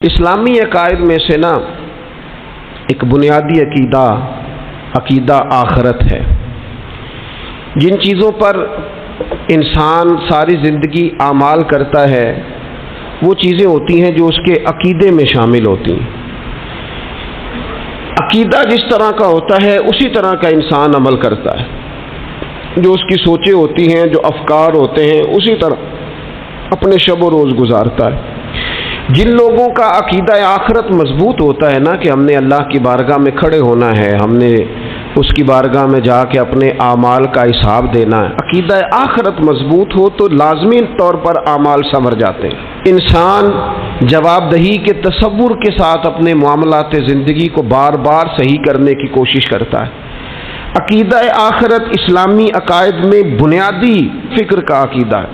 اسلامی عقائد میں سے نا ایک بنیادی عقیدہ آخرت ہے. جن چیزوں پر انسان ساری زندگی اعمال کرتا ہے وہ چیزیں ہوتی ہیں جو اس کے عقیدے میں شامل ہوتی ہیں. عقیدہ جس طرح کا ہوتا ہے اسی طرح کا انسان عمل کرتا ہے. جو اس کی سوچیں ہوتی ہیں، جو افکار ہوتے ہیں، اسی طرح اپنے شب و روز گزارتا ہے. جن لوگوں کا عقیدہ آخرت مضبوط ہوتا ہے نا کہ ہم نے اللہ کی بارگاہ میں کھڑے ہونا ہے، ہم نے اس کی بارگاہ میں جا کے اپنے اعمال کا حساب دینا ہے، عقیدہ آخرت مضبوط ہو تو لازمی طور پر اعمال سنور جاتے ہیں. انسان جواب دہی کے تصور کے ساتھ اپنے معاملات زندگی کو بار بار صحیح کرنے کی کوشش کرتا ہے. عقیدہ آخرت اسلامی عقائد میں بنیادی فکر کا عقیدہ ہے،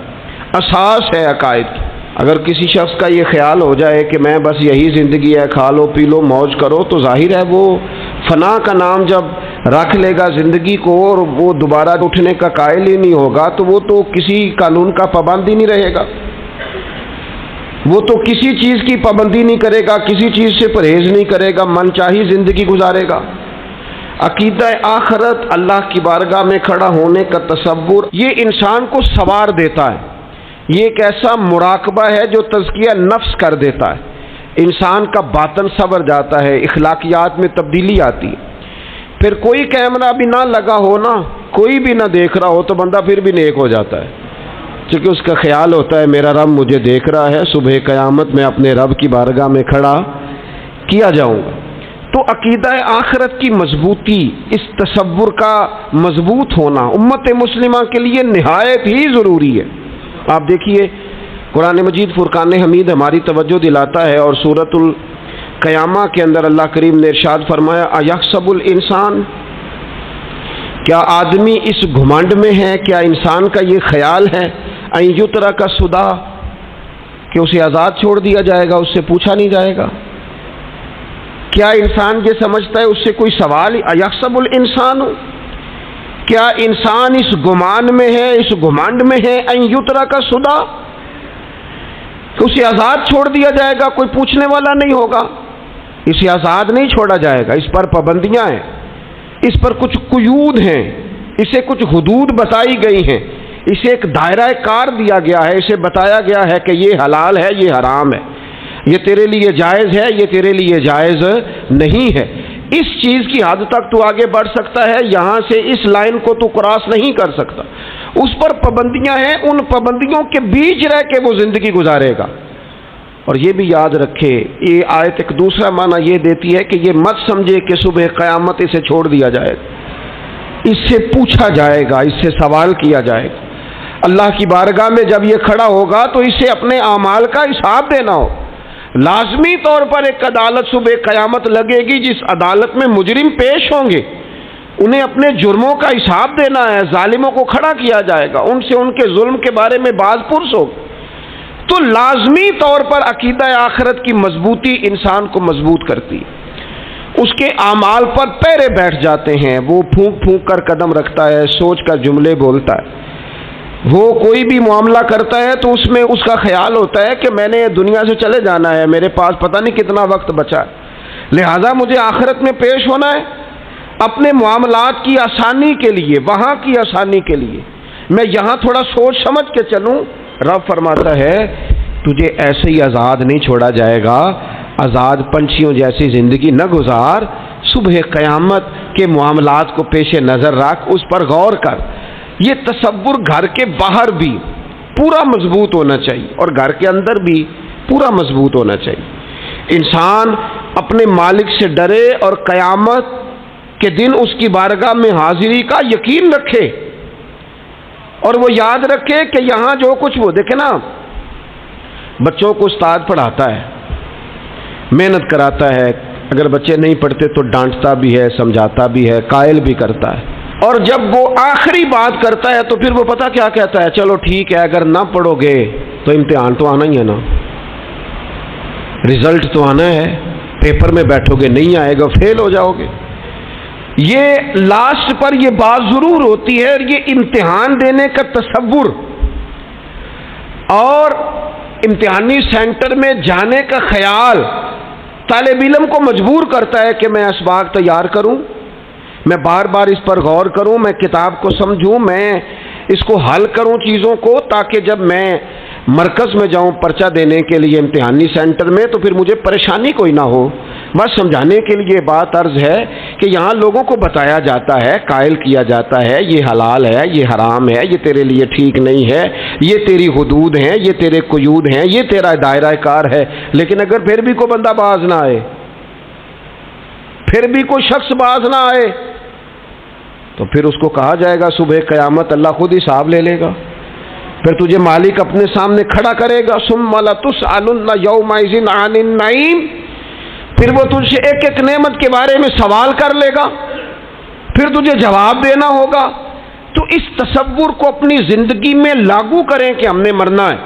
اساس ہے عقائد کی. اگر کسی شخص کا یہ خیال ہو جائے کہ میں بس یہی زندگی ہے، کھا لو پی لو موج کرو، تو ظاہر ہے وہ فنا کا نام جب رکھ لے گا زندگی کو اور وہ دوبارہ اٹھنے کا قائل ہی نہیں ہوگا تو وہ تو کسی قانون کا پابند ہی نہیں رہے گا، وہ تو کسی چیز کی پابندی نہیں کرے گا، کسی چیز سے پرہیز نہیں کرے گا، من چاہی زندگی گزارے گا. عقیدہ آخرت، اللہ کی بارگاہ میں کھڑا ہونے کا تصور، یہ انسان کو سوار دیتا ہے. یہ ایک ایسا مراقبہ ہے جو تزکیہ نفس کر دیتا ہے. انسان کا باطن سنور جاتا ہے، اخلاقیات میں تبدیلی آتی ہے. پھر کوئی کیمرہ بھی نہ لگا ہو نا، کوئی بھی نہ دیکھ رہا ہو تو بندہ پھر بھی نیک ہو جاتا ہے، کیونکہ اس کا خیال ہوتا ہے میرا رب مجھے دیکھ رہا ہے، صبح قیامت میں اپنے رب کی بارگاہ میں کھڑا کیا جاؤں گا. تو عقیدہ آخرت کی مضبوطی، اس تصور کا مضبوط ہونا امت مسلمہ کے لیے نہایت ہی ضروری ہے. آپ دیکھیے قرآن مجید فرقان حمید ہماری توجہ دلاتا ہے، اور سورۃ القیامہ کے اندر اللہ کریم نے ارشاد فرمایا ایحسب الانسان، کیا آدمی اس گھمنڈ میں ہے، کیا انسان کا یہ خیال ہے ان یترک سدی، کہ اسے آزاد چھوڑ دیا جائے گا، اس سے پوچھا نہیں جائے گا. کیا انسان یہ سمجھتا ہے اس سے کوئی سوال؟ ایحسب الانسان، کیا انسان اس گمان میں ہے، اس گھمنڈ میں ہے ان یترک سدی، کہ اسے آزاد چھوڑ دیا جائے گا، کوئی پوچھنے والا نہیں ہوگا. اسے آزاد نہیں چھوڑا جائے گا، اس پر پابندیاں ہیں، اس پر کچھ قیود ہیں، اسے کچھ حدود بتائی گئی ہیں، اسے ایک دائرہ کار دیا گیا ہے، اسے بتایا گیا ہے کہ یہ حلال ہے، یہ حرام ہے، یہ تیرے لیے جائز ہے، یہ تیرے لیے جائز نہیں ہے. اس چیز کی حد تک تو آگے بڑھ سکتا ہے، یہاں سے اس لائن کو تو کراس نہیں کر سکتا. اس پر پابندیاں ہیں، ان پابندیوں کے بیچ رہ کے وہ زندگی گزارے گا. اور یہ بھی یاد رکھے، یہ آیت ایک دوسرا معنی یہ دیتی ہے کہ یہ مت سمجھے کہ صبح قیامت اسے چھوڑ دیا جائے گا، اس سے پوچھا جائے گا، اس سے سوال کیا جائے گا. اللہ کی بارگاہ میں جب یہ کھڑا ہوگا تو اسے اپنے اعمال کا حساب دینا ہو. لازمی طور پر ایک عدالت صبح قیامت لگے گی، جس عدالت میں مجرم پیش ہوں گے، انہیں اپنے جرموں کا حساب دینا ہے. ظالموں کو کھڑا کیا جائے گا، ان سے ان کے ظلم کے بارے میں باز پرس ہوگا. تو لازمی طور پر عقیدہ آخرت کی مضبوطی انسان کو مضبوط کرتی ہے. اس کے اعمال پر پیرے بیٹھ جاتے ہیں، وہ پھونک پھونک کر قدم رکھتا ہے، سوچ کر جملے بولتا ہے. وہ کوئی بھی معاملہ کرتا ہے تو اس میں اس کا خیال ہوتا ہے کہ میں نے دنیا سے چلے جانا ہے، میرے پاس پتہ نہیں کتنا وقت بچا ہے، لہذا مجھے آخرت میں پیش ہونا ہے. اپنے معاملات کی آسانی کے لیے، وہاں کی آسانی کے لیے میں یہاں تھوڑا سوچ سمجھ کے چلوں. رب فرماتا ہے تجھے ایسے ہی آزاد نہیں چھوڑا جائے گا، آزاد پنچھیوں جیسی زندگی نہ گزار. صبح قیامت کے معاملات کو پیش نظر رکھ، اس پر غور کر. یہ تصور گھر کے باہر بھی پورا مضبوط ہونا چاہیے اور گھر کے اندر بھی پورا مضبوط ہونا چاہیے. انسان اپنے مالک سے ڈرے اور قیامت کے دن اس کی بارگاہ میں حاضری کا یقین رکھے، اور وہ یاد رکھے کہ یہاں جو کچھ، وہ دیکھے نا بچوں کو استاد پڑھاتا ہے، محنت کراتا ہے، اگر بچے نہیں پڑھتے تو ڈانٹتا بھی ہے، سمجھاتا بھی ہے، قائل بھی کرتا ہے. اور جب وہ آخری بات کرتا ہے تو پھر وہ پتہ کیا کہتا ہے؟ چلو ٹھیک ہے، اگر نہ پڑھو گے تو امتحان تو آنا ہی ہے نا، رزلٹ تو آنا ہے، پیپر میں بیٹھو گے نہیں آئے گا، فیل ہو جاؤ گے. یہ لاسٹ پر یہ بات ضرور ہوتی ہے، اور یہ امتحان دینے کا تصور اور امتحانی سینٹر میں جانے کا خیال طالب علم کو مجبور کرتا ہے کہ میں اسباق تیار کروں، میں بار بار اس پر غور کروں، میں کتاب کو سمجھوں، میں اس کو حل کروں چیزوں کو، تاکہ جب میں مرکز میں جاؤں پرچہ دینے کے لیے امتحانی سینٹر میں تو پھر مجھے پریشانی کوئی نہ ہو۔ بس سمجھانے کے لیے بات عرض ہے کہ یہاں لوگوں کو بتایا جاتا ہے، قائل کیا جاتا ہے یہ حلال ہے، یہ حرام ہے، یہ تیرے لیے ٹھیک نہیں ہے، یہ تیری حدود ہیں، یہ تیرے قیود ہیں، یہ تیرا دائرہ کار ہے۔ لیکن اگر پھر بھی کوئی بندہ باز نہ آئے، پھر بھی کوئی شخص باز نہ آئے، تو پھر اس کو کہا جائے گا صبح قیامت اللہ خود حساب لے لے گا، پھر تجھے مالک اپنے سامنے کھڑا کرے گا، ثم لتسألن یومئذ عن النعیم، پھر وہ تجھ سے ایک ایک نعمت کے بارے میں سوال کر لے گا، پھر تجھے جواب دینا ہوگا۔ تو اس تصور کو اپنی زندگی میں لاگو کریں کہ ہم نے مرنا ہے،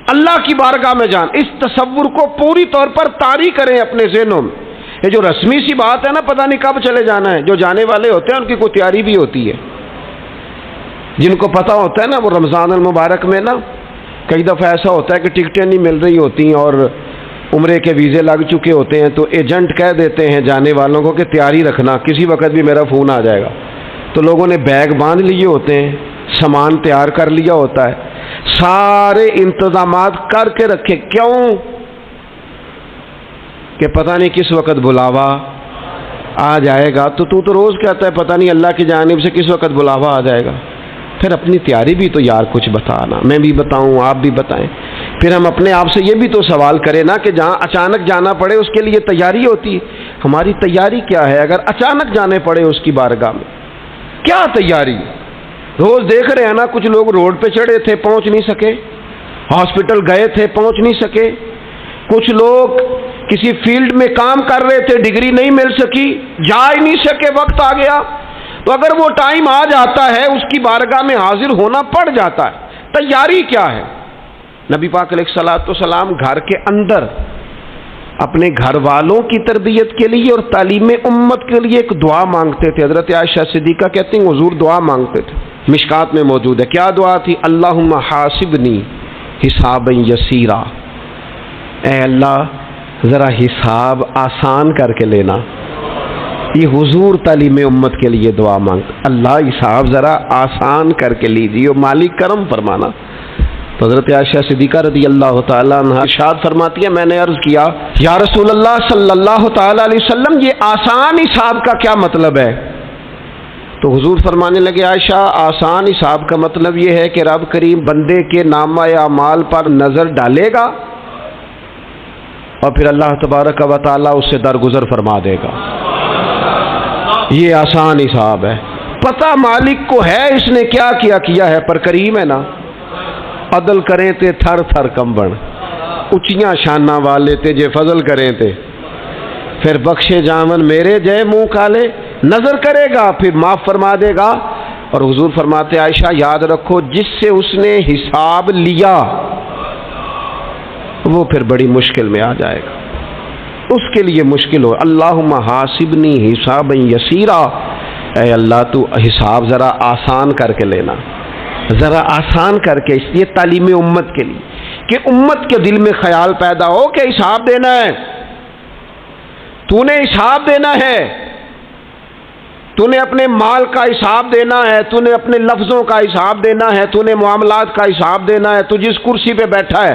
اللہ کی بارگاہ میں جان، اس تصور کو پوری طور پر طاری کریں اپنے ذہنوں میں۔ یہ جو رسمی سی بات ہے نا، پتہ نہیں کب چلے جانا ہے، جو جانے والے ہوتے ہیں ان کی کوئی تیاری بھی ہوتی ہے، جن کو پتہ ہوتا ہے نا وہ رمضان المبارک میں نا کئی دفعہ ایسا ہوتا ہے کہ ٹکٹیں نہیں مل رہی ہوتی اور عمرے کے ویزے لگ چکے ہوتے ہیں، تو ایجنٹ کہہ دیتے ہیں جانے والوں کو کہ تیاری رکھنا، کسی وقت بھی میرا فون آ جائے گا۔ تو لوگوں نے بیگ باندھ لیے ہوتے ہیں، سامان تیار کر لیا ہوتا ہے، سارے انتظامات کر کے رکھے، کیوں کہ پتہ نہیں کس وقت بلاوا آ جائے گا۔ تو روز کہتا ہے پتہ نہیں اللہ کی جانب سے کس وقت بلاوا آ جائے گا۔ پھر اپنی تیاری بھی تو یار کچھ بتانا، میں بھی بتاؤں آپ بھی بتائیں، پھر ہم اپنے آپ سے یہ بھی تو سوال کریں نا کہ جہاں اچانک جانا پڑے اس کے لیے تیاری ہوتی ہے، ہماری تیاری کیا ہے؟ اگر اچانک جانے پڑے اس کی بارگاہ میں کیا تیاری؟ روز دیکھ رہے ہیں نا، کچھ لوگ روڈ پہ چڑھے تھے پہنچ نہیں سکے، ہاسپٹل گئے تھے پہنچ نہیں سکے، کچھ لوگ کسی فیلڈ میں کام کر رہے تھے ڈگری نہیں مل سکی، جا ہی نہیں سکے، وقت آ گیا۔ تو اگر وہ ٹائم آ جاتا ہے اس کی بارگاہ میں حاضر ہونا پڑ جاتا ہے، تیاری کیا ہے؟ نبی پاک علیہ الصلوۃ والسلام گھر کے اندر اپنے گھر والوں کی تربیت کے لیے اور تعلیم امت کے لیے ایک دعا مانگتے تھے۔ حضرت عائشہ صدیقہ کہتی ہیں حضور دعا مانگتے تھے، مشکات میں موجود ہے۔ کیا دعا تھی؟ اللہم حاسبنی حسابا یسیرا، اے اللہ ذرا حساب آسان کر کے لینا۔ یہ حضور تعلیم امت کے لیے دعا مانگ، اللہ حساب ذرا آسان کر کے لیجیے، مالک کرم فرمانا۔ تو حضرت عائشہ صدیقہ رضی اللہ تعالیٰ عنہ ارشاد فرماتی ہے میں نے عرض کیا یا رسول اللہ صلی اللہ تعالیٰ علیہ وسلم یہ آسان حساب کا کیا مطلب ہے؟ تو حضور فرمانے لگے عائشہ آسان حساب کا مطلب یہ ہے کہ رب کریم بندے کے نامہ اعمال پر نظر ڈالے گا اور پھر اللہ تبارک و تعالیٰ اس سے درگزر فرما دے گا۔ یہ آسان حساب ہے، پتہ مالک کو ہے اس نے کیا کیا ہے، پر کریم ہے نا۔ عدل کریں تے تھر تھر کمبن، اچیاں شانہ والے تے جے فضل کریں تے پھر بخشے جامن میرے جے منہ کالے، نظر کرے گا پھر معاف فرما دے گا۔ اور حضور فرماتے عائشہ یاد رکھو جس سے اس نے حساب لیا وہ پھر بڑی مشکل میں آ جائے گا، اس کے لیے مشکل ہو۔ اللہم حاسبنی حسابا یسیرا، اے اللہ تو حساب ذرا آسان کر کے لینا، ذرا آسان کر کے، اس لیے تعلیم امت کے لیے کہ امت کے دل میں خیال پیدا ہو کہ حساب دینا ہے، تو نے حساب دینا ہے، تو نے اپنے مال کا حساب دینا ہے، تو نے اپنے لفظوں کا حساب دینا ہے، تو نے معاملات کا حساب دینا ہے، تو جس کرسی پہ بیٹھا ہے،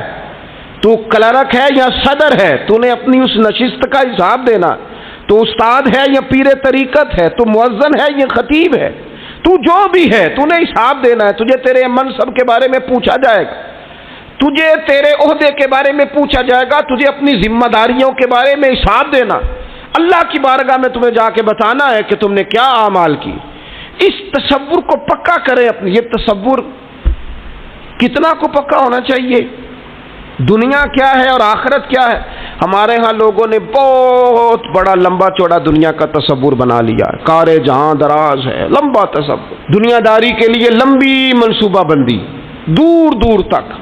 تو کلرک ہے یا صدر ہے، تو نے اپنی اس نشست کا حساب دینا، تو استاد ہے یا پیر طریقت ہے، تو مؤذن ہے یا خطیب ہے، تو جو بھی ہے تو نے حساب دینا ہے۔ تجھے تیرے منصب کے بارے میں پوچھا جائے گا، تجھے تیرے عہدے کے بارے میں پوچھا جائے گا، تجھے اپنی ذمہ داریوں کے بارے میں حساب دینا، اللہ کی بارگاہ میں تمہیں جا کے بتانا ہے کہ تم نے کیا اعمال کی۔ اس تصور کو پکا کریں اپنی، یہ تصور کتنا کو پکا ہونا چاہیے، دنیا کیا ہے اور آخرت کیا ہے۔ ہمارے ہاں لوگوں نے بہت بڑا لمبا چوڑا دنیا کا تصور بنا لیا، کار جہاں دراز ہے، لمبا تصور، دنیا داری کے لیے لمبی منصوبہ بندی، دور دور تک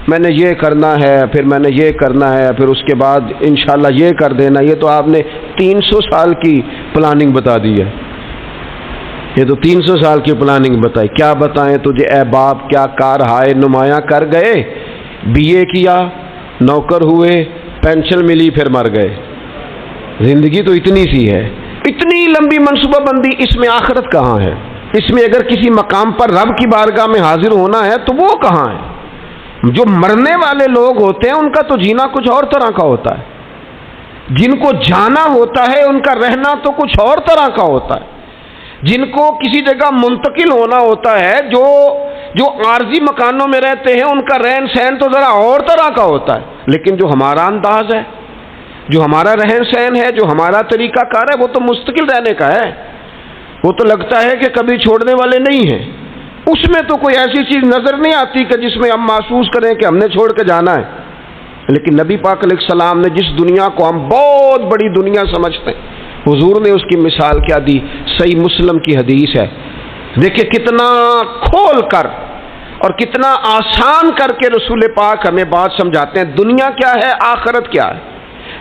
میں نے یہ کرنا ہے، پھر میں نے یہ کرنا ہے، پھر اس کے بعد انشاءاللہ یہ کر دینا۔ یہ تو آپ نے 300 سال کی پلاننگ بتا دی ہے، یہ تو 300 سال کی پلاننگ بتائی۔ کیا بتائیں تجھے اے باپ، کیا کار ہائے نمایاں کر گئے، بی اے کیا، نوکر ہوئے، پینشن ملی، پھر مر گئے۔ زندگی تو اتنی سی ہے، اتنی لمبی منصوبہ بندی، اس میں آخرت کہاں ہے؟ اس میں اگر کسی مقام پر رب کی بارگاہ میں حاضر ہونا ہے تو وہ کہاں ہے؟ جو مرنے والے لوگ ہوتے ہیں ان کا تو جینا کچھ اور طرح کا ہوتا ہے، جن کو جانا ہوتا ہے ان کا رہنا تو کچھ اور طرح کا ہوتا ہے، جن کو کسی جگہ منتقل ہونا ہوتا ہے، جو عارضی مکانوں میں رہتے ہیں ان کا رہن سہن تو ذرا اور طرح کا ہوتا ہے، لیکن جو ہمارا انداز ہے، جو ہمارا رہن سہن ہے، جو ہمارا طریقہ کار ہے، وہ تو مستقل رہنے کا ہے، وہ تو لگتا ہے کہ کبھی چھوڑنے والے نہیں ہیں، اس میں تو کوئی ایسی چیز نظر نہیں آتی کہ جس میں ہم محسوس کریں کہ ہم نے چھوڑ کے جانا ہے۔ لیکن نبی پاک علیہ السلام نے جس دنیا کو ہم بہت بڑی دنیا سمجھتے ہیں، حضور نے اس کی مثال کیا دی؟ صحیح مسلم کی حدیث ہے، دیکھیں کتنا کھول کر اور کتنا آسان کر کے رسول پاک ہمیں بات سمجھاتے ہیں، دنیا کیا ہے، آخرت کیا ہے،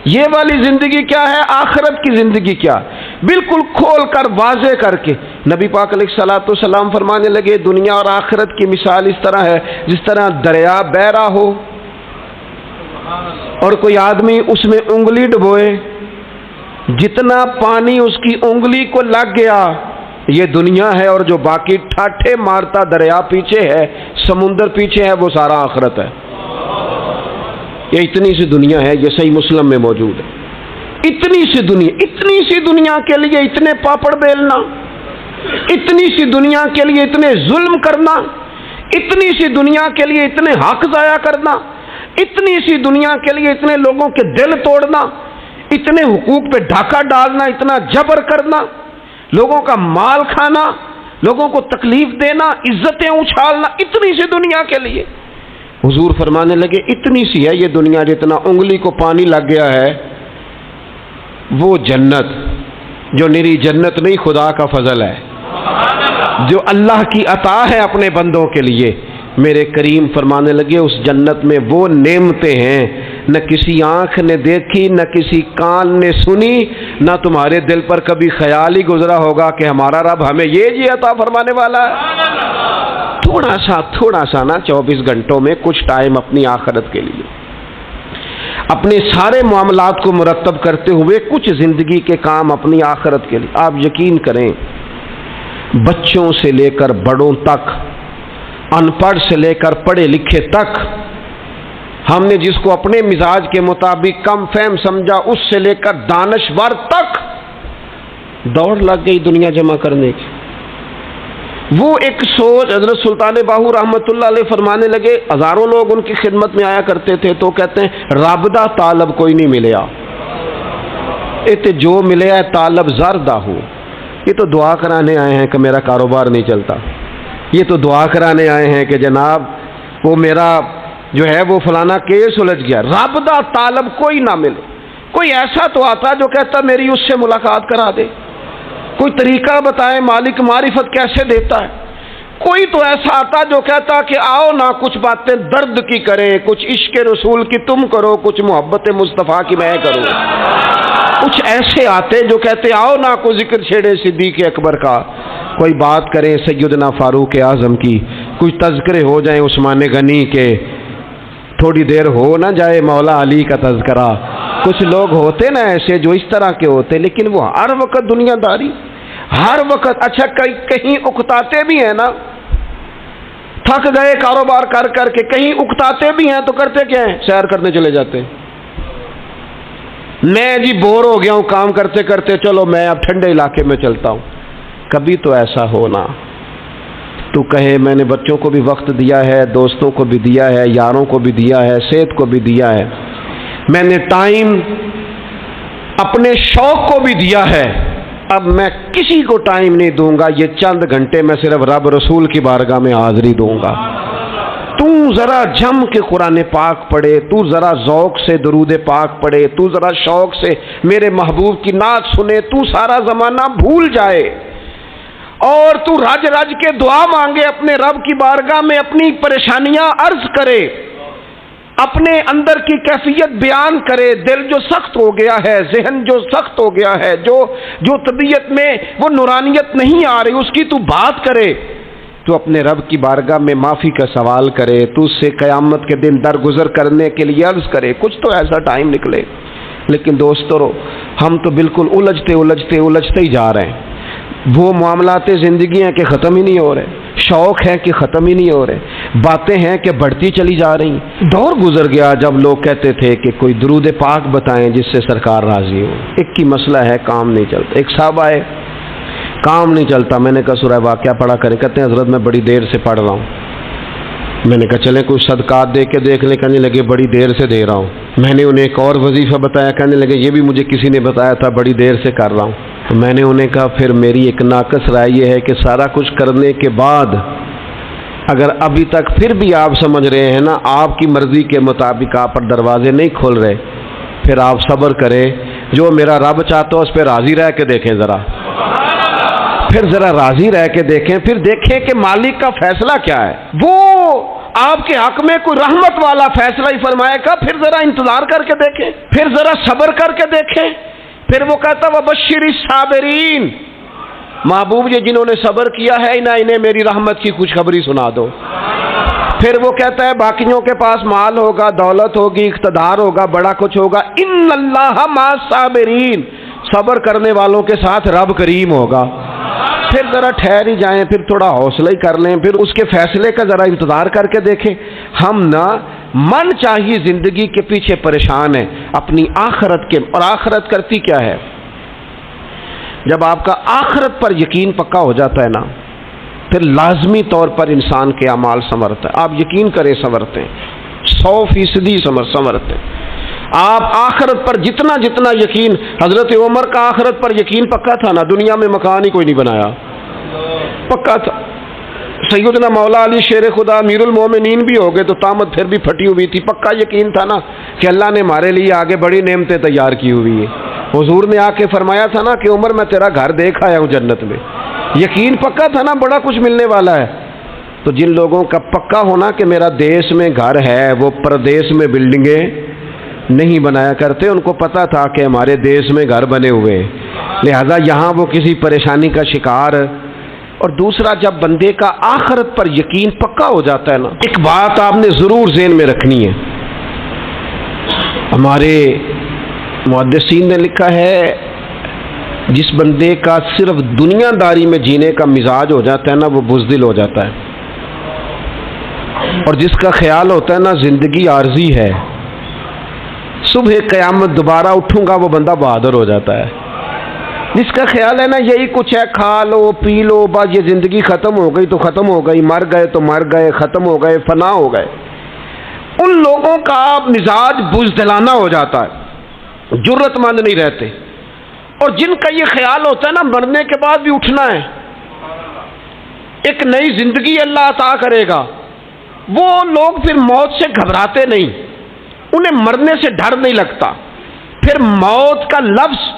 یہ والی زندگی کیا ہے، آخرت کی زندگی کیا، بالکل کھول کر واضح کر کے نبی پاک علیہ الصلوۃ والسلام فرمانے لگے دنیا اور آخرت کی مثال اس طرح ہے جس طرح دریا بہ رہا ہو اور کوئی آدمی اس میں انگلی ڈبوئے، جتنا پانی اس کی انگلی کو لگ گیا یہ دنیا ہے، اور جو باقی ٹھاٹھے مارتا دریا پیچھے ہے، سمندر پیچھے ہے، وہ سارا آخرت ہے۔ یہ اتنی سی دنیا ہے، یہ صحیح مسلم میں موجود ہے۔ اتنی سی دنیا کے لیے اتنے پاپڑ بیلنا، اتنی سی دنیا کے لیے اتنے ظلم کرنا، اتنی سی دنیا کے لیے اتنے حق ضائع کرنا، اتنی سی دنیا کے لیے اتنے لوگوں کے دل توڑنا، اتنے حقوق پہ ڈھاکہ ڈالنا، اتنا جبر کرنا، لوگوں کا مال کھانا، لوگوں کو تکلیف دینا، عزتیں اچھالنا، اتنی سی دنیا کے لیے حضور فرمانے لگے اتنی سی ہے یہ دنیا، جتنا انگلی کو پانی لگ گیا ہے وہ جنت، جو نری جنت نہیں خدا کا فضل ہے، جو اللہ کی عطا ہے اپنے بندوں کے لیے۔ میرے کریم فرمانے لگے اس جنت میں وہ نعمتیں ہیں نہ کسی آنکھ نے دیکھی، نہ کسی کان نے سنی، نہ تمہارے دل پر کبھی خیال ہی گزرا ہوگا کہ ہمارا رب ہمیں یہ عطا فرمانے والا ہے۔ تھوڑا سا نا 24 گھنٹوں میں کچھ ٹائم اپنی آخرت کے لیے، اپنے سارے معاملات کو مرتب کرتے ہوئے کچھ زندگی کے کام اپنی آخرت کے لیے۔ آپ یقین کریں بچوں سے لے کر بڑوں تک، ان پڑھ سے لے کر پڑھے لکھے تک، ہم نے جس کو اپنے مزاج کے مطابق کم فہم سمجھا اس سے لے کر دانشور تک دوڑ لگ گئی دنیا جمع کرنے کی۔ وہ ایک سوچ حضرت سلطان باہو رحمۃ اللہ علیہ فرمانے لگے، ہزاروں لوگ ان کی خدمت میں آیا کرتے تھے تو کہتے ہیں رابدہ طالب کوئی نہیں ملیا، تے جو ملے ہے طالب زردہ ہو، یہ تو دعا کرانے آئے ہیں کہ میرا کاروبار نہیں چلتا، یہ تو دعا کرانے آئے ہیں کہ جناب وہ میرا جو ہے وہ فلانا کیس سلجھ گیا۔ رابدہ طالب کوئی نہ ملے، کوئی ایسا تو آتا جو کہتا میری اس سے ملاقات کرا دے، کوئی طریقہ بتائے مالک معرفت کیسے دیتا ہے، کوئی تو ایسا آتا جو کہتا کہ آؤ نا کچھ باتیں درد کی کریں، کچھ عشق رسول کی تم کرو، کچھ محبت مصطفیٰ کی میں کروں۔ کچھ ایسے آتے جو کہتے آؤ نا کوئی ذکر چھیڑے صدیق اکبر کا، کوئی بات کریں سیدنا فاروق اعظم کی، کچھ تذکرے ہو جائیں عثمان غنی کے، تھوڑی دیر ہو نہ جائے مولا علی کا تذکرہ۔ کچھ لوگ ہوتے نا ایسے جو اس طرح کے ہوتے، لیکن وہ ہر وقت دنیا داری، ہر وقت اچھا کہیں اکتاتے بھی ہیں نا، تھک گئے کاروبار کر کر کے، کہیں اکتاتے بھی ہیں تو کرتے کیا ہیں، سیر کرنے چلے جاتے ہیں۔ میں جی بور ہو گیا ہوں کام کرتے کرتے، چلو میں اب ٹھنڈے علاقے میں چلتا ہوں۔ کبھی تو ایسا ہونا تو کہے میں نے بچوں کو بھی وقت دیا ہے، دوستوں کو بھی دیا ہے، یاروں کو بھی دیا ہے، صحت کو بھی دیا ہے، میں نے ٹائم اپنے شوق کو بھی دیا ہے، اب میں کسی کو ٹائم نہیں دوں گا، یہ چند گھنٹے میں صرف رب رسول کی بارگاہ میں حاضری دوں گا۔ تو ذرا جم کے قرآن پاک پڑھے، تو ذرا ذوق سے درود پاک پڑھے، تو ذرا شوق سے میرے محبوب کی نعت سنے، تو سارا زمانہ بھول جائے اور تو رج رج کے دعا مانگے، اپنے رب کی بارگاہ میں اپنی پریشانیاں عرض کرے، اپنے اندر کی کیفیت بیان کرے، دل جو سخت ہو گیا ہے، ذہن جو سخت ہو گیا ہے، جو طبیعت میں وہ نورانیت نہیں آ رہی، اس کی تو بات کرے، تو اپنے رب کی بارگاہ میں معافی کا سوال کرے، تو اس سے قیامت کے دن درگزر کرنے کے لیے عرض کرے، کچھ تو ایسا ٹائم نکلے۔ لیکن دوستو ہم تو بالکل الجھتے ہی جا رہے ہیں۔ وہ معاملات زندگی ہیں کہ ختم ہی نہیں ہو رہے، شوق ہے کہ ختم ہی نہیں ہو رہے، باتیں ہیں کہ بڑھتی چلی جا رہی ہیں۔ دور گزر گیا جب لوگ کہتے تھے کہ کوئی درود پاک بتائیں جس سے سرکار راضی ہو۔ ایک کی مسئلہ ہے کام نہیں چلتا، ایک صاحب آئے کام نہیں چلتا، میں نے کہا سورہ واقعہ پڑھا کریں، کہتے ہیں حضرت میں بڑی دیر سے پڑھ رہا ہوں۔ میں نے کہا چلیں کچھ صدقات دے کے دیکھ لیں، کہنے لگے بڑی دیر سے دے رہا ہوں۔ میں نے انہیں ایک اور وظیفہ بتایا، کہنے لگے یہ بھی مجھے کسی نے بتایا تھا، بڑی دیر سے کر رہا ہوں۔ تو میں نے انہیں کہا پھر میری ایک ناقص رائے یہ ہے کہ سارا کچھ کرنے کے بعد اگر ابھی تک پھر بھی آپ سمجھ رہے ہیں نا آپ کی مرضی کے مطابق آپ پر دروازے نہیں کھول رہے، پھر آپ صبر کریں، جو میرا رب چاہتا ہو اس پہ راضی رہ کے دیکھیں، پھر ذرا راضی رہ کے دیکھیں، پھر دیکھیں کہ مالک کا فیصلہ کیا ہے۔ وہ آپ کے حق میں کوئی رحمت والا فیصلہ ہی فرمائے گا، پھر ذرا انتظار کر کے دیکھیں، پھر ذرا صبر کر کے دیکھیں۔ پھر وہ کہتا وبشر الصابرین، محبوب یہ جنہوں نے صبر کیا ہے انہیں میری رحمت کی خوشخبری سنا دو۔ پھر وہ کہتا ہے باقیوں کے پاس مال ہوگا، دولت ہوگی، اقتدار ہوگا، بڑا کچھ ہوگا، ان اللہ مع الصابرین، صبر کرنے والوں کے ساتھ رب کریم ہوگا۔ پھر ذرا ٹھہر ہی جائیں، پھر تھوڑا حوصلہ ہی کر لیں، پھر اس کے فیصلے کا ذرا انتظار کر کے دیکھیں۔ ہم نہ من چاہیے زندگی کے پیچھے پریشان ہیں اپنی آخرت کے، اور آخرت کرتی کیا ہے؟ جب آپ کا آخرت پر یقین پکا ہو جاتا ہے نا، پھر لازمی طور پر انسان کے اعمال سنورتا ہے۔ آپ یقین کریں سنورتے ہیں، 100% سنورتے ہیں۔ آپ آخرت پر جتنا جتنا یقین، حضرت عمر کا آخرت پر یقین پکا تھا نا، دنیا میں مکان ہی کوئی نہیں بنایا، پکا تھا۔ سیدنا مولا علی شیر خدا امیر المومنین بھی ہو گئے تو طامت پھر بھی پھٹی ہوئی تھی، پکا یقین تھا نا کہ اللہ نے ہمارے لیے آگے بڑی نعمتیں تیار کی ہوئی ہیں۔ حضور نے آ کے فرمایا تھا نا کہ عمر میں تیرا گھر دیکھ آیا ہوں جنت میں، یقین پکا تھا نا بڑا کچھ ملنے والا ہے۔ تو جن لوگوں کا پکا ہونا کہ میرا دیش میں گھر ہے، وہ پردیش میں بلڈنگیں نہیں بنایا کرتے، ان کو پتا تھا کہ ہمارے دیش میں گھر بنے ہوئے، لہذا یہاں وہ کسی پریشانی کا شکار۔ اور دوسرا جب بندے کا آخرت پر یقین پکا ہو جاتا ہے نا، ایک بات آپ نے ضرور ذہن میں رکھنی ہے، ہمارے محدثین نے لکھا ہے جس بندے کا صرف دنیا داری میں جینے کا مزاج ہو جاتا ہے نا، وہ بزدل ہو جاتا ہے، اور جس کا خیال ہوتا ہے نا زندگی عارضی ہے، صبح قیامت دوبارہ اٹھوں گا، وہ بندہ بہادر ہو جاتا ہے۔ جس کا خیال ہے نا یہی کچھ ہے، کھا لو پی لو بس، یہ زندگی ختم ہو گئی تو ختم ہو گئی، مر گئے تو مر گئے، ختم ہو گئے، فنا ہو گئے، ان لوگوں کا مزاج بزدلانہ ہو جاتا ہے، جرت مند نہیں رہتے۔ اور جن کا یہ خیال ہوتا ہے نا مرنے کے بعد بھی اٹھنا ہے، ایک نئی زندگی اللہ عطا کرے گا، وہ لوگ پھر موت سے گھبراتے نہیں، انہیں مرنے سے ڈر نہیں لگتا۔ پھر موت کا لفظ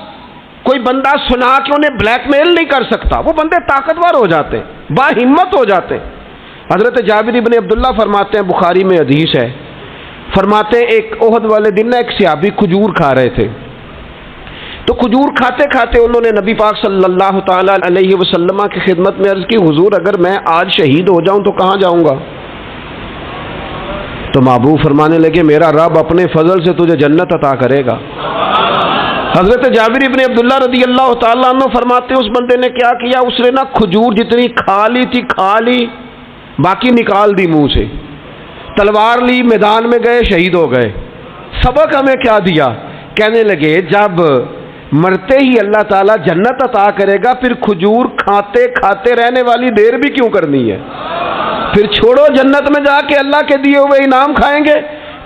کوئی بندہ سنا کہ انہیں بلیک میل نہیں کر سکتا، وہ بندے طاقتور ہو جاتے، باہمت ہو جاتے۔ حضرت جابر ابن عبداللہ فرماتے ہیں، بخاری میں حدیث ہے، فرماتے ہیں ایک احد والے دن نا ایک صحابی کھجور کھا رہے تھے، تو کھجور کھاتے کھاتے انہوں نے نبی پاک صلی اللہ تعالی علیہ وسلم کی خدمت میں عرض کی، حضور اگر میں آج شہید ہو جاؤں تو کہاں جاؤں گا؟ تو محبوب فرمانے لگے میرا رب اپنے فضل سے تجھے جنت عطا کرے گا۔ حضرت جابر ابن عبداللہ رضی اللہ تعالیٰ عنہ فرماتے اس بندے نے کیا کیا، اس نے نا کھجور جتنی کھا لی تھی کھا لی، باقی نکال دی منہ سے، تلوار لی، میدان میں گئے، شہید ہو گئے۔ سبق ہمیں کیا دیا؟ کہنے لگے جب مرتے ہی اللہ تعالیٰ جنت عطا کرے گا، پھر کھجور کھاتے کھاتے رہنے والی دیر بھی کیوں کرنی ہے؟ پھر چھوڑو، جنت میں جا کے اللہ کے دیے ہوئے انعام کھائیں گے۔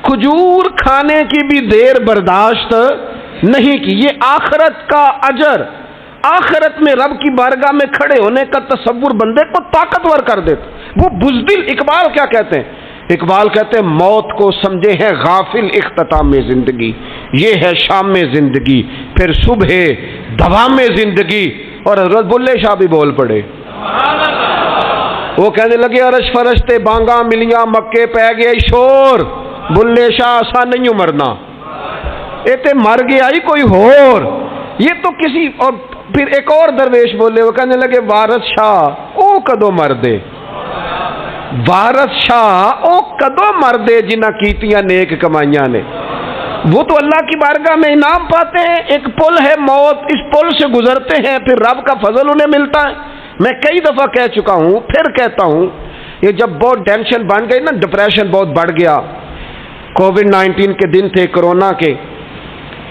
کھجور کھانے کی بھی دیر برداشت نہیں کی، یہ آخرت کا اجر، آخرت میں رب کی بارگاہ میں کھڑے ہونے کا تصور بندے کو طاقتور کر دیتا۔ وہ بزدل، اقبال کیا کہتے ہیں؟ اقبال کہتے ہیں موت کو سمجھے ہیں غافل اختتام میں زندگی، یہ ہے شام میں زندگی، پھر صبح دوام میں زندگی۔ اور حضرت بلے شاہ بھی بول پڑے، وہ کہنے لگے عرش فرشتے بانگا ملیاں مکے پہ گیا شور، بلے شاہ ایسا نہیں مرنا، ایتے مر گیا ہی کوئی ہور، یہ تو کسی اور۔ پھر ایک اور درویش بولے، وہ کہنے لگے وارث شاہ او کدو مر دے، وارث شاہ او کدو مر دے جنہ کیتیاں نیک کمائیاں نے۔ وہ تو اللہ کی بارگاہ میں انعام پاتے ہیں. ایک پل ہے موت، اس پل سے گزرتے ہیں، پھر رب کا فضل انہیں ملتا ہے. میں کئی دفعہ کہہ چکا ہوں، پھر کہتا ہوں، یہ جب بہت ٹینشن بن گئی نا، ڈپریشن بہت بڑھ گیا، کووڈ-19 کے دن تھے، کرونا کے،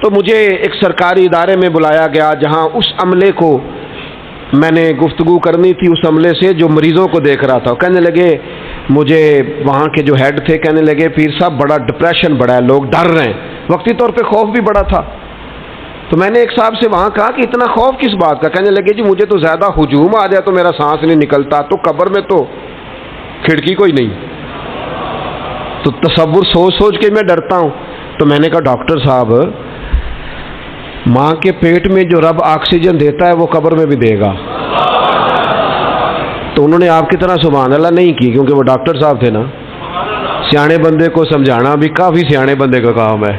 تو مجھے ایک سرکاری ادارے میں بلایا گیا جہاں اس عملے کو میں نے گفتگو کرنی تھی، اس عملے سے جو مریضوں کو دیکھ رہا تھا. کہنے لگے مجھے وہاں کے جو ہیڈ تھے، کہنے لگے پیر صاحب بڑا ڈپریشن بڑا ہے، لوگ ڈر رہے ہیں. وقتی طور پہ خوف بھی بڑا تھا. تو میں نے ایک صاحب سے وہاں کہا کہ اتنا خوف کس بات کا؟ کہنے لگے جی مجھے تو زیادہ ہجوم آ جائے تو میرا سانس نہیں نکلتا، تو قبر میں تو کھڑکی کوئی نہیں، تو تصور سوچ سوچ کے میں ڈرتا ہوں. تو میں نے کہا ڈاکٹر صاحب، ماں کے پیٹ میں جو رب آکسیجن دیتا ہے وہ قبر میں بھی دے گا. تو انہوں نے آپ کی طرح سبحان اللہ نہیں کی، کیونکہ وہ ڈاکٹر صاحب تھے نا. سیانے بندے کو سمجھانا بھی کافی سیانے بندے کا کام ہے،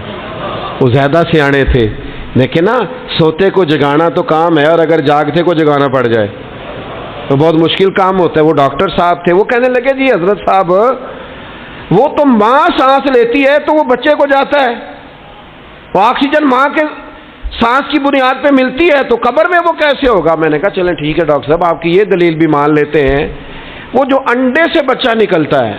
وہ زیادہ سیانے تھے. لیکن نا سوتے کو جگانا تو کام ہے، اور اگر جاگتے کو جگانا پڑ جائے تو بہت مشکل کام ہوتا ہے. وہ ڈاکٹر صاحب تھے. وہ کہنے لگے جی حضرت صاحب، وہ تو ماں سانس لیتی ہے تو وہ بچے کو جاتا ہے، وہ آکسیجن ماں کے سانس کی بنیاد پہ ملتی ہے، تو قبر میں وہ کیسے ہوگا؟ میں نے کہا چلیں ٹھیک ہے ڈاکٹر صاحب، آپ کی یہ دلیل بھی مان لیتے ہیں. وہ جو انڈے سے بچہ نکلتا ہے،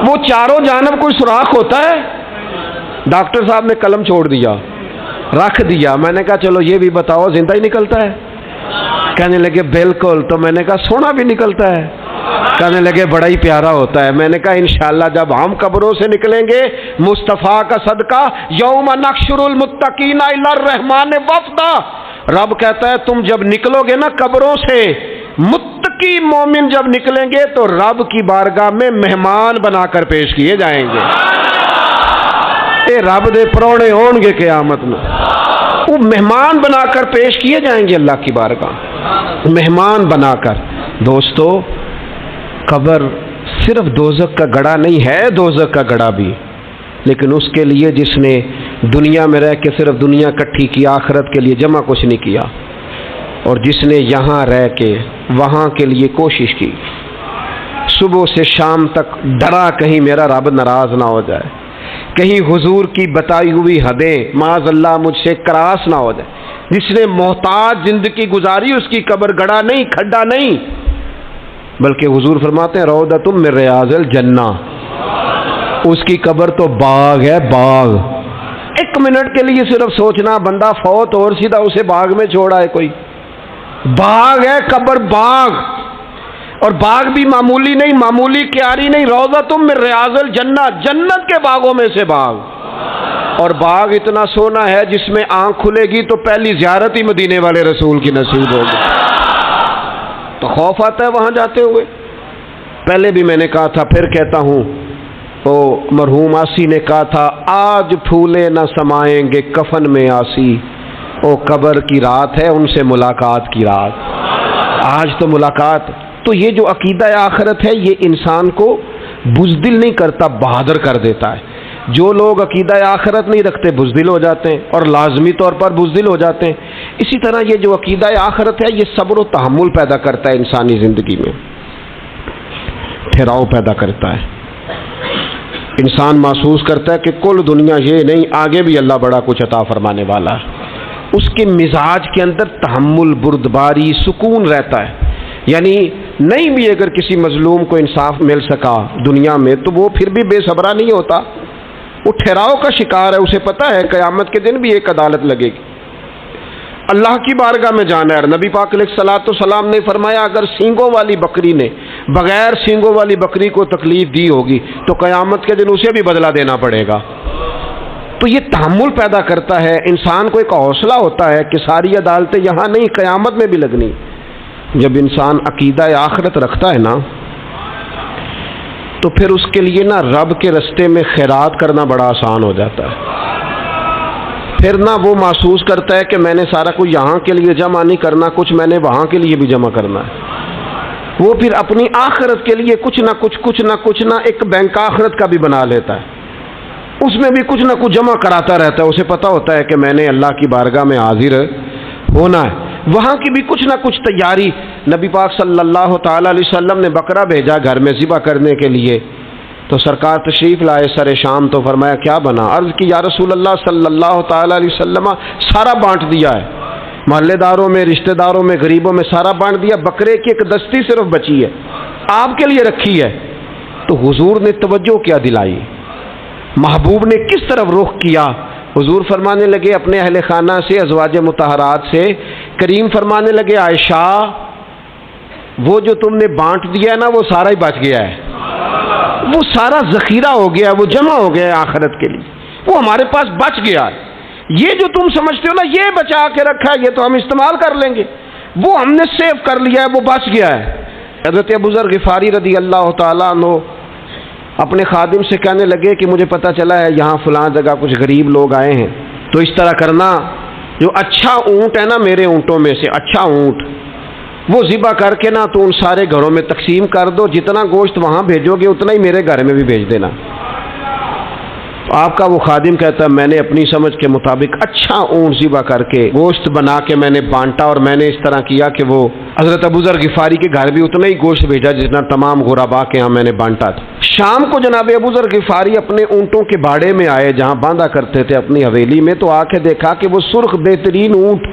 وہ چاروں جانب کوئی سوراخ ہوتا ہے؟ ڈاکٹر صاحب نے قلم چھوڑ دیا، رکھ دیا. میں نے کہا چلو یہ بھی بتاؤ زندہ ہی نکلتا ہے؟ کہنے لگے بالکل. تو میں نے کہا سونا بھی نکلتا ہے؟ کہنے لگے بڑا ہی پیارا ہوتا ہے. میں نے کہا انشاءاللہ جب ہم قبروں سے نکلیں گے مصطفیٰ کا صدقہ، یوم نحشر المتقین الی الرحمن وفدا، رب کہتا ہے تم جب نکلو گے نا قبروں سے، متقی مومن جب نکلیں گے تو رب کی بارگاہ میں مہمان بنا کر پیش کیے جائیں گے. اے رب دے پرونے ہون گے قیامت میں، وہ مہمان بنا کر پیش کیے جائیں گے اللہ کی بارگاہ، مہمان بنا کر. دوستو، قبر صرف دوزخ کا گڑھا نہیں ہے، دوزخ کا گڑھا بھی، لیکن اس کے لیے جس نے دنیا میں رہ کے صرف دنیا کٹھی کی، آخرت کے لیے جمع کچھ نہیں کیا، اور جس نے یہاں رہ کے وہاں کے لیے کوشش کی، صبح سے شام تک ڈرا کہیں میرا رب ناراض نہ ہو جائے، کہیں حضور کی بتائی ہوئی حدیں معاذ اللہ مجھ سے کراس نہ ہو جائے. جس نے محتاج زندگی گزاری، اس کی قبر گڑھا نہیں، کھڈا نہیں، بلکہ حضور فرماتے ہیں روضۃ من ریاض الجنہ، اس کی قبر تو باغ ہے، باغ. ایک منٹ کے لیے صرف سوچنا، بندہ فوت اور سیدھا اسے باغ میں چھوڑا ہے، کوئی باغ ہے قبر، باغ. اور باغ بھی معمولی نہیں، معمولی کیاری نہیں، روضۃ من ریاض الجنہ، جنت کے باغوں میں سے باغ. اور باغ اتنا سونا ہے جس میں آنکھ کھلے گی تو پہلی زیارت ہی مدینے والے رسول کی نصیب ہوگی. تو خوف آتا ہے وہاں جاتے ہوئے. پہلے بھی میں نے کہا تھا، پھر کہتا ہوں، وہ مرحوم آسی نے کہا تھا آج پھولے نہ سمائیں گے کفن میں آسی، او قبر کی رات ہے ان سے ملاقات کی رات. آج تو ملاقات. تو یہ جو عقیدہ آخرت ہے یہ انسان کو بزدل نہیں کرتا، بہادر کر دیتا ہے. جو لوگ عقیدہ آخرت نہیں رکھتے بزدل ہو جاتے ہیں، اور لازمی طور پر بزدل ہو جاتے ہیں. اسی طرح یہ جو عقیدہ آخرت ہے یہ صبر و تحمل پیدا کرتا ہے انسانی زندگی میں، ٹھہراؤ پیدا کرتا ہے. انسان محسوس کرتا ہے کہ کل دنیا یہ نہیں، آگے بھی اللہ بڑا کچھ عطا فرمانے والا ہے. اس کے مزاج کے اندر تحمل، بردباری، سکون رہتا ہے. یعنی نہیں بھی اگر کسی مظلوم کو انصاف مل سکا دنیا میں تو وہ پھر بھی بے صبرا نہیں ہوتا، وہ ٹھہراؤ کا شکار ہے. اسے پتہ ہے قیامت کے دن بھی ایک عدالت لگے گی، اللہ کی بارگاہ میں جانا ہے. نبی پاک علیہ الصلوۃ والسلام نے فرمایا اگر سینگوں والی بکری نے بغیر سینگوں والی بکری کو تکلیف دی ہوگی تو قیامت کے دن اسے بھی بدلہ دینا پڑے گا. تو یہ تحمل پیدا کرتا ہے، انسان کو ایک حوصلہ ہوتا ہے کہ ساری عدالتیں یہاں نہیں، قیامت میں بھی لگنی. جب انسان عقیدہ آخرت رکھتا ہے نا تو پھر اس کے لیے نا رب کے رستے میں خیرات کرنا بڑا آسان ہو جاتا ہے. پھر نہ وہ محسوس کرتا ہے کہ میں نے سارا کچھ یہاں کے لیے جمع نہیں کرنا، کچھ میں نے وہاں کے لیے بھی جمع کرنا ہے. وہ پھر اپنی آخرت کے لیے کچھ نہ ایک بینک آخرت کا بھی بنا لیتا ہے، اس میں بھی کچھ نہ کچھ جمع کراتا رہتا ہے. اسے پتہ ہوتا ہے کہ میں نے اللہ کی بارگاہ میں حاضر ہونا ہے، وہاں کی بھی کچھ نہ کچھ تیاری. نبی پاک صلی اللہ تعالی علیہ وسلم نے بکرا بھیجا گھر میں ذبح کرنے کے لیے، تو سرکار تشریف لائے سر شام، تو فرمایا کیا بنا؟ عرض کی یا رسول اللہ صلی اللہ تعالی علیہ وسلم سارا بانٹ دیا ہے، محلے داروں میں، رشتہ داروں میں، غریبوں میں سارا بانٹ دیا، بکرے کی ایک دستی صرف بچی ہے، آپ کے لیے رکھی ہے۔ تو حضور نے توجہ کیا دلائی، محبوب نے کس طرف رخ کیا؟ حضور فرمانے لگے اپنے اہل خانہ سے، ازواج مطہرات سے، کریم فرمانے لگے عائشہ وہ جو تم نے بانٹ دیا ہے نا وہ سارا ہی بچ گیا ہے، وہ سارا ذخیرہ ہو گیا، وہ جمع ہو گیا ہے آخرت کے لیے، وہ ہمارے پاس بچ گیا ہے۔ یہ جو تم سمجھتے ہو نا یہ بچا کے رکھا ہے، یہ تو ہم استعمال کر لیں گے، وہ ہم نے سیو کر لیا ہے، وہ بچ گیا ہے۔ حضرت ابو ذر غفاری رضی اللہ تعالیٰ عنہ اپنے خادم سے کہنے لگے کہ مجھے پتہ چلا ہے یہاں فلاں جگہ کچھ غریب لوگ آئے ہیں، تو اس طرح کرنا، جو اچھا اونٹ ہے نا میرے اونٹوں میں سے، اچھا اونٹ وہ ذبح کر کے نا تو ان سارے گھروں میں تقسیم کر دو، جتنا گوشت وہاں بھیجو گے اتنا ہی میرے گھر میں بھی بھیج دینا۔ آپ کا وہ خادم کہتا ہے میں نے اپنی سمجھ کے مطابق اچھا اونٹ ذبح کر کے گوشت بنا کے میں نے بانٹا، اور میں نے اس طرح کیا کہ وہ حضرت ابو ذر غفاری کے گھر بھی اتنا ہی گوشت بھیجا جتنا تمام غربا کے ہاں میں نے بانٹا تھا۔ شام کو جناب ابو ذر غفاری اپنے اونٹوں کے باڑے میں آئے جہاں باندھا کرتے تھے اپنی حویلی میں، تو آ کے دیکھا کہ وہ سرخ بہترین اونٹ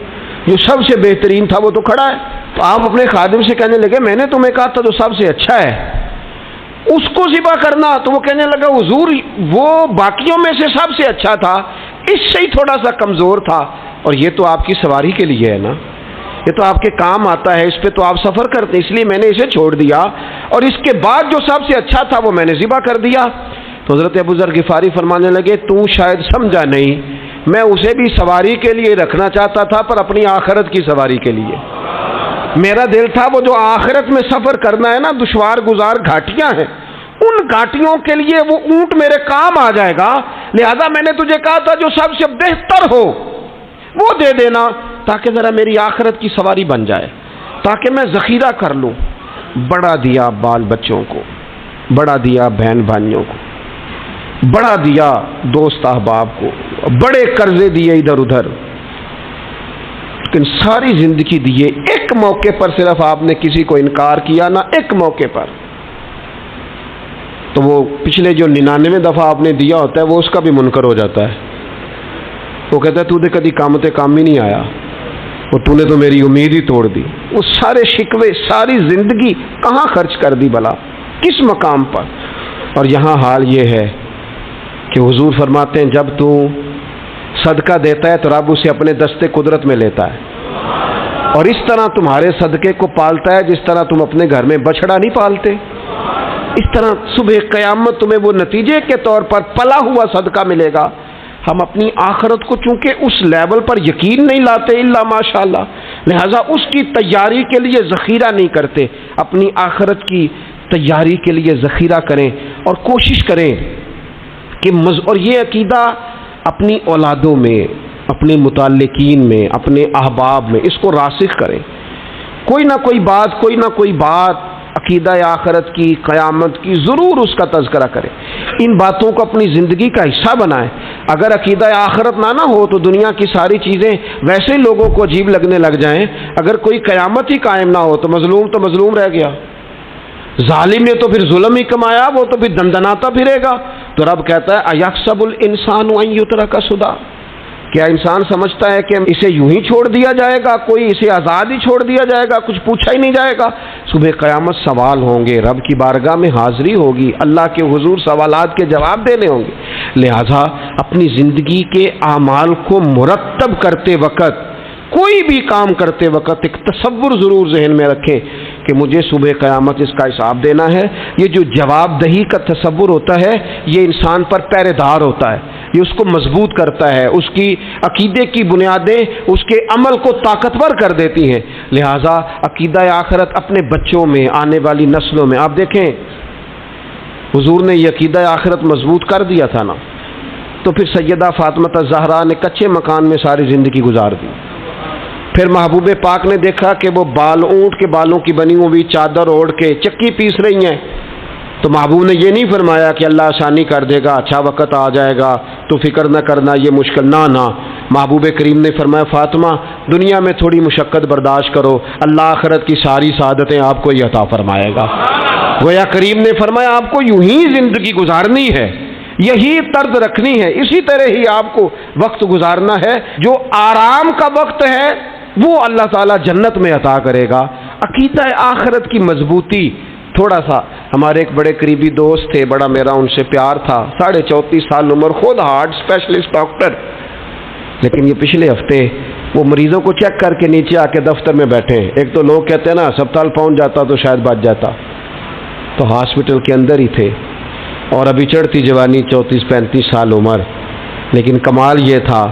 جو سب سے بہترین تھا وہ تو کھڑا ہے۔ تو آپ اپنے خادم سے کہنے لگے میں نے تمہیں کہا تھا جو سب سے اچھا ہے اس کو ذبح کرنا، تو وہ کہنے لگا حضور وہ باقیوں میں سے سب سے اچھا تھا، اس سے ہی تھوڑا سا کمزور تھا، اور یہ تو آپ کی سواری کے لیے ہے نا، یہ تو آپ کے کام آتا ہے، اس پہ تو آپ سفر کرتے، اس لیے میں نے اسے چھوڑ دیا، اور اس کے بعد جو سب سے اچھا تھا وہ میں نے ذبح کر دیا۔ تو حضرت ابو ذر غفاری فرمانے لگے تو شاید سمجھا نہیں، میں اسے بھی سواری کے لیے رکھنا چاہتا تھا پر اپنی آخرت کی سواری کے لیے۔ میرا دل تھا وہ جو آخرت میں سفر کرنا ہے نا، دشوار گزار گھاٹیاں ہیں، ان گھاٹیوں کے لیے وہ اونٹ میرے کام آ جائے گا، لہذا میں نے تجھے کہا تھا جو سب سے بہتر ہو وہ دے دینا تاکہ ذرا میری آخرت کی سواری بن جائے، تاکہ میں ذخیرہ کر لوں۔ بڑا دیا بال بچوں کو، بڑا دیا بہن بھائیوں کو، بڑا دیا دوست احباب کو، بڑے قرضے دیے ادھر ادھر، لیکن ساری زندگی دیے، ایک موقع پر صرف آپ نے کسی کو انکار کیا نہ، ایک موقع پر، تو وہ پچھلے جو 99 دفعہ آپ نے دیا ہوتا ہے وہ اس کا بھی منکر ہو جاتا ہے، وہ کہتا ہے تو نے کبھی کام ہی نہیں آیا، اور تو نے تو میری امید ہی توڑ دی۔ وہ سارے شکوے ساری زندگی کہاں خرچ کر دی بلا، کس مقام پر؟ اور یہاں حال یہ ہے کہ حضور فرماتے ہیں جب تو صدقہ دیتا ہے تو رب اسے اپنے دستے قدرت میں لیتا ہے، اور اس طرح تمہارے صدقے کو پالتا ہے جس طرح تم اپنے گھر میں بچڑا نہیں پالتے، اس طرح صبح قیامت تمہیں وہ نتیجے کے طور پر پلا ہوا صدقہ ملے گا۔ ہم اپنی آخرت کو چونکہ اس لیول پر یقین نہیں لاتے الا ماشاءاللہ، لہذا اس کی تیاری کے لیے ذخیرہ نہیں کرتے، اپنی آخرت کی تیاری کے لیے ذخیرہ کریں اور کوشش کریں کہ اور یہ عقیدہ اپنی اولادوں میں، اپنے متعلقین میں، اپنے احباب میں اس کو راسخ کریں، کوئی نہ کوئی بات عقیدہ آخرت کی، قیامت کی ضرور اس کا تذکرہ کریں، ان باتوں کو اپنی زندگی کا حصہ بنائیں۔ اگر عقیدہ آخرت نہ ہو تو دنیا کی ساری چیزیں ویسے ہی لوگوں کو عجیب لگنے لگ جائیں، اگر کوئی قیامت ہی قائم نہ ہو تو مظلوم رہ گیا، ظالم نے تو پھر ظلم ہی کمایا، وہ تو پھر دندناتا پھرے گا۔ تو رب کہتا ہے اَيَحْسَبُ الْإِنسَانُ أَن يُتْرَكَ سُدًى، کیا انسان سمجھتا ہے کہ اسے یوں ہی چھوڑ دیا جائے گا، کوئی اسے آزاد ہی چھوڑ دیا جائے گا، کچھ پوچھا ہی نہیں جائے گا؟ صبح قیامت سوال ہوں گے، رب کی بارگاہ میں حاضری ہوگی، اللہ کے حضور سوالات کے جواب دینے ہوں گے، لہذا اپنی زندگی کے اعمال کو مرتب کرتے وقت، کوئی بھی کام کرتے وقت ایک تصور ضرور ذہن میں رکھیں کہ مجھے صبح قیامت اس کا حساب دینا ہے۔ یہ جو جواب دہی کا تصور ہوتا ہے یہ انسان پر پہرے دار ہوتا ہے، یہ اس کو مضبوط کرتا ہے، اس کی عقیدے کی بنیادیں اس کے عمل کو طاقتور کر دیتی ہیں۔ لہٰذا عقیدہ آخرت اپنے بچوں میں، آنے والی نسلوں میں، آپ دیکھیں حضور نے یہ عقیدہ آخرت مضبوط کر دیا تھا نا، تو پھر سیدہ فاطمہ الزہرا نے کچے مکان میں ساری زندگی گزار دی، پھر محبوب پاک نے دیکھا کہ وہ اونٹ کے بالوں کی بنی ہوئی چادر اوڑھ کے چکی پیس رہی ہیں، تو محبوب نے یہ نہیں فرمایا کہ اللہ آسانی کر دے گا، اچھا وقت آ جائے گا تو فکر نہ کرنا یہ مشکل، نہ محبوب کریم نے فرمایا فاطمہ دنیا میں تھوڑی مشقت برداشت کرو، اللہ آخرت کی ساری سعادتیں آپ کو ہی عطا فرمائے گا۔ گویا کریم نے فرمایا آپ کو یوں ہی زندگی گزارنی ہے، یہی طرز رکھنی ہے، اسی طرح ہی آپ کو وقت گزارنا ہے۔ جو آرام کا وقت ہے وہ اللہ تعالیٰ جنت میں عطا کرے گا۔ عقیدہ آخرت کی مضبوطی، تھوڑا سا ہمارے ایک بڑے قریبی دوست تھے، بڑا میرا ان سے پیار تھا، 34.5 سال عمر، خود ہارٹ اسپیشلسٹ ڈاکٹر، لیکن یہ پچھلے ہفتے وہ مریضوں کو چیک کر کے نیچے آ کے دفتر میں بیٹھے ہیں۔ ایک تو لوگ کہتے ہیں نا ہسپتال پہنچ جاتا تو شاید بچ جاتا، تو ہاسپٹل کے اندر ہی تھے، اور ابھی چڑھتی جوانی، 34-35 سال عمر، لیکن کمال یہ تھا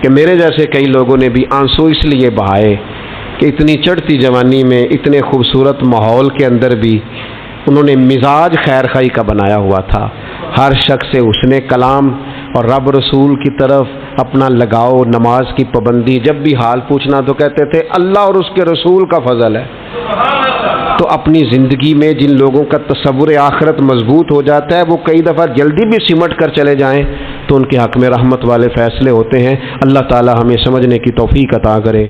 کہ میرے جیسے کئی لوگوں نے بھی آنسو اس لیے بہائے کہ اتنی چڑھتی جوانی میں اتنے خوبصورت ماحول کے اندر بھی انہوں نے مزاج خیر خائی کا بنایا ہوا تھا۔ ہر شخص سے حسن کلام اور رب رسول کی طرف اپنا لگاؤ، نماز کی پابندی، جب بھی حال پوچھنا تو کہتے تھے اللہ اور اس کے رسول کا فضل ہے۔ تو اپنی زندگی میں جن لوگوں کا تصور آخرت مضبوط ہو جاتا ہے وہ کئی دفعہ جلدی بھی سمٹ کر چلے جائیں تو ان کے حق میں رحمت والے فیصلے ہوتے ہیں۔ اللہ تعالی ہمیں سمجھنے کی توفیق عطا کرے۔